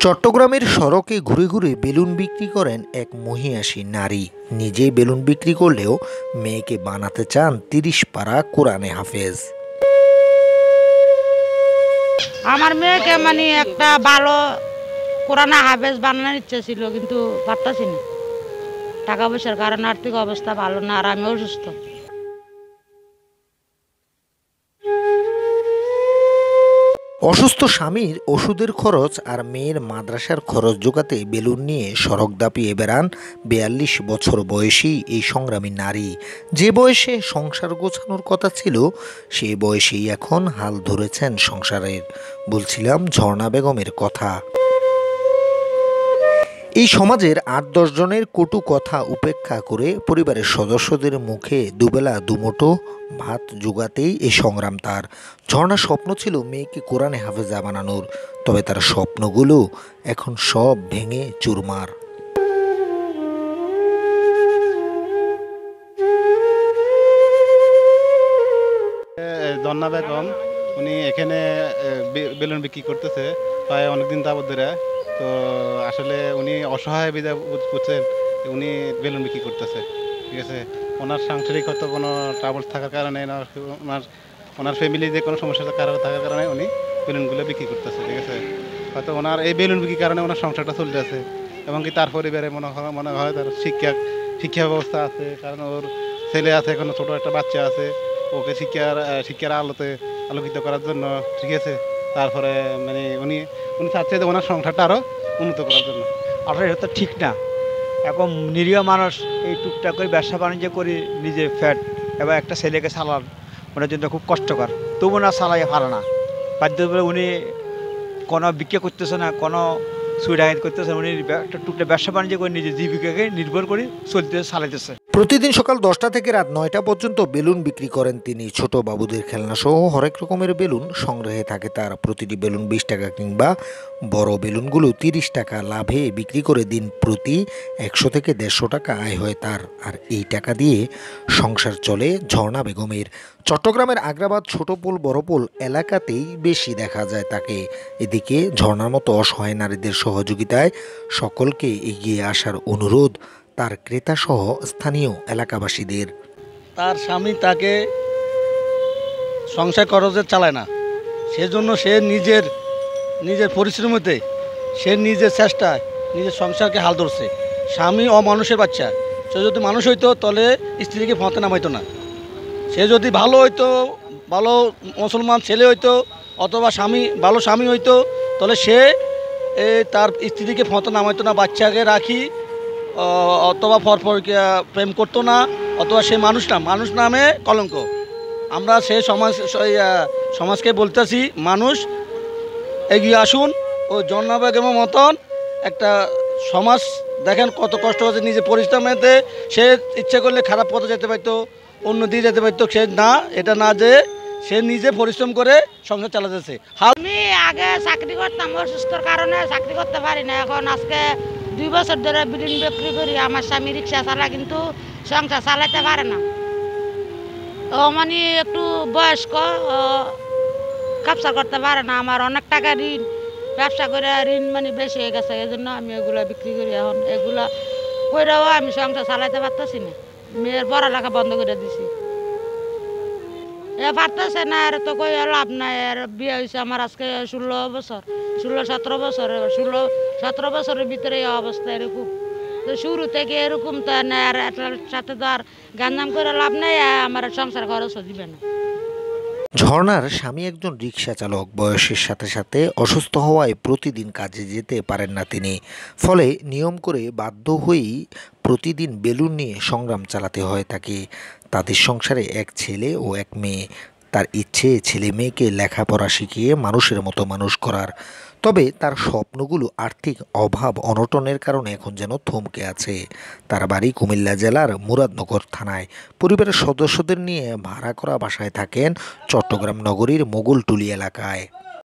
চট্টগ্রামের সড়কে ঘুরে ঘুরে বেলুন বিক্রি করেন এক মহিয়াসী নারী। নিজেই বেলুন বিক্রি করলেও মেয়েকে বানাতে চান ৩০ পারা কোরআনে হাফেজ। আমার মেয়েকে একটা ভালো কোরআনে হাফেজ বানানোর ইচ্ছা ছিল, কিন্তু পারতাছি না। টাকা পয়সার কারণে আর্থিক অবস্থা ভালো না, আর আমি অসুস্থ। অসুস্থ স্বামীর ওষুধের খরচ আর মেয়ের মাদ্রাসার খরচ জোগাতে বেলুন নিয়ে সড়ক দাপিয়ে বেড়ান ৪২ বছর বয়সী এই সংগ্রামী নারী। যে বয়সে সংসার গোছানোর কথা ছিল, সেই বয়সেই এখন হাল ধরেছেন সংসারের। বলছিলাম ঝর্ণা বেগমের কথা। এই সমাজের ৮-১০ জনের কটু কথা উপেক্ষা করে পরিবারের সদস্যদের মুখে দুবেলা দুমুঠো ভাত জোগাতেই এই সংগ্রাম তার। ঝর্ণার স্বপ্ন ছিল মেয়েকে কোরআনে হাফেজা বানানোর, তবে তার স্বপ্নগুলো এখন সব ভেঙে চুরমার। ঝর্ণা বেগম উনি এখানে বেলুন বিক্রি করতেছে প্রায় অনেকদিন যাবত ধরে। তো আসলে উনি অসহায় বিদায় বুঝছেন, উনি বেলুন বিক্রি করতেছে, ঠিক আছে। ওনার সাংসারিক হয়তো কোনো ট্রাবলস থাকার কারণে, ওনার ফ্যামিলিতে কোনো সমস্যা থাকার কারণে উনি বেলুনগুলো বিক্রি করতেছে, ঠিক আছে। হয়তো ওনার এই বেলুন বিক্রির কারণে ওনার সংসারটা চলতে আছে, এবং কি তার পরিবারে মনে হয় তার শিক্ষা ব্যবস্থা আছে, কারণ ওর ছেলে আছে, এখনো ছোটো একটা বাচ্চা আছে, ওকে শিক্ষার আলোকিত করার জন্য, ঠিক আছে। তারপরে উনি চাচ্ছে যে ওনার সংসারটা আরও উন্নত করার জন্য। আসলে এটা তো ঠিক না। এখন নিরীহ মানুষ এই টুকটাক করে ব্যবসা বাণিজ্য করে নিজে ফ্যাট এবার একটা ছেলেকে চালান, ওনার জন্য খুব কষ্টকর। তবু না চালাই পারে না, বাধ্য করে উনি কোনো বিক্রি করতেছে না, কোনো সুইডাইট করতেছে, উনি একটা টুকটাক ব্যবসা বাণিজ্য করে নিজের জীবিকাকে নির্ভর করে চালাইতেছে। প্রতিদিন সকাল 10টা থেকে রাত 9টা পর্যন্ত বেলুন বিক্রি করেন তিনি। ছোট বাবুদের খেলনা সহ হরেক রকমের বেলুন সংগ্রহে থাকে তার। প্রতিটি বেলুন 20 টাকা, কিংবা বড় বেলুনগুলো 30 টাকা লাভে বিক্রি করে দিন প্রতি 100 থেকে 150 টাকা আয় হয় তার। আর এই টাকা দিয়ে সংসার চলে ঝর্ণা বেগমের। চট্টগ্রামের আগ্রাবাদ, ছোটপোল, বড়পোল এলাকাতেই বেশি দেখা যায় তাকে। এদিকে ঝর্ণার মতো অসহায় নারীদের সহযোগিতায় সকলকে এগিয়ে আসার অনুরোধ তার ক্রেতা সহ স্থানীয় এলাকাবাসীদের। তার স্বামী তাকে সংসার খরচে চালায় না, সেজন্য সে নিজের পরিশ্রমতে, সে নিজের চেষ্টায় নিজের সংসারকে হাল ধরছে। স্বামী অমানুষের বাচ্চা, সে যদি মানুষ হইতো তাহলে স্ত্রীকে ফতে নামাইতো না। সে যদি ভালো হইতো, ভালো মুসলমান ছেলে হইতো, অথবা ভালো স্বামী হইতো, তাহলে সে তার স্ত্রীকে ফতে নামাইতো না, বাচ্চাকে রাখি অথবা প্রেম করতো না, অথবা সে মানুষ নামে কলঙ্ক। আমরা সে সমাজকে বলতেছি, মানুষ এগিয়ে আসুন, ও ঝর্ণা বেগমের মতন একটা সমাজ দেখেন কত কষ্ট হচ্ছে। নিজে পরিশ্রমেতে সে ইচ্ছে করলে খারাপ পথে যেতে পারতো, অন্য দিকে যেতে পারতো, সে না, এটা না, যে সে নিজে পরিশ্রম করে সংসার চালাতেছে। আমি আগে চাকরি করতাম, অসুস্থর কারণে চাকরি করতে পারি না। এখন আজকে 2 বছর ধরে বেলুন বিক্রি করি। আমার স্বামী রিক্সা চালায়, কিন্তু সংসার চালাতে পারে না। ও একটু বয়স্ক, ব্যবসা করতে পারে না। আমার অনেক টাকা ঋণ, ব্যবসা করে ঋণ বেশি হয়ে গেছে, এই জন্য আমি এগুলো বিক্রি করি। এখন এগুলো করেও আমি সংসার চালাতে পারতেছি না। মেয়ের পড়ালেখা বন্ধ করে দিছি, পারতেছে না। আর তো কই লাভ নাই। আর বিয়ে হয়েছে আমার আজকে 16 বছর, 16-17 বছর। 16-17 বছরের ভিতরে এই অবস্থা এরকম। তো শুরু থেকে এরকম তো না, আর এটার সাথে তো আর গাঞ্জাম করে লাভ নেই, আমার সংসার খরচও দিবে না। ঝর্ণার স্বামী একজন রিক্সা চালক। বয়সের সাথে সাথে অসুস্থ হওয়ায় প্রতিদিন কাজে যেতে পারেন না তিনি। ফলে নিয়ম করে বাধ্য হয়েই প্রতিদিন বেলুন নিয়ে সংগ্রাম চালাতে হয় তাকে। তাদের সংসারে এক ছেলে ও এক মেয়ে। তার ইচ্ছে ছেলে মেয়েকে লেখাপড়া শিখিয়ে মানুষের মতো মানুষ করার। তবে তার স্বপ্নগুলো আর্থিক অভাব অনটনের কারণে এখন যেন থমকে আছে। তার বাড়ি কুমিল্লা জেলার মুরাদনগর থানায়। পরিবারের সদস্যদের নিয়ে ভাড়া করা বাসায় থাকেন চট্টগ্রাম নগরীর মোগলটুলি এলাকায়।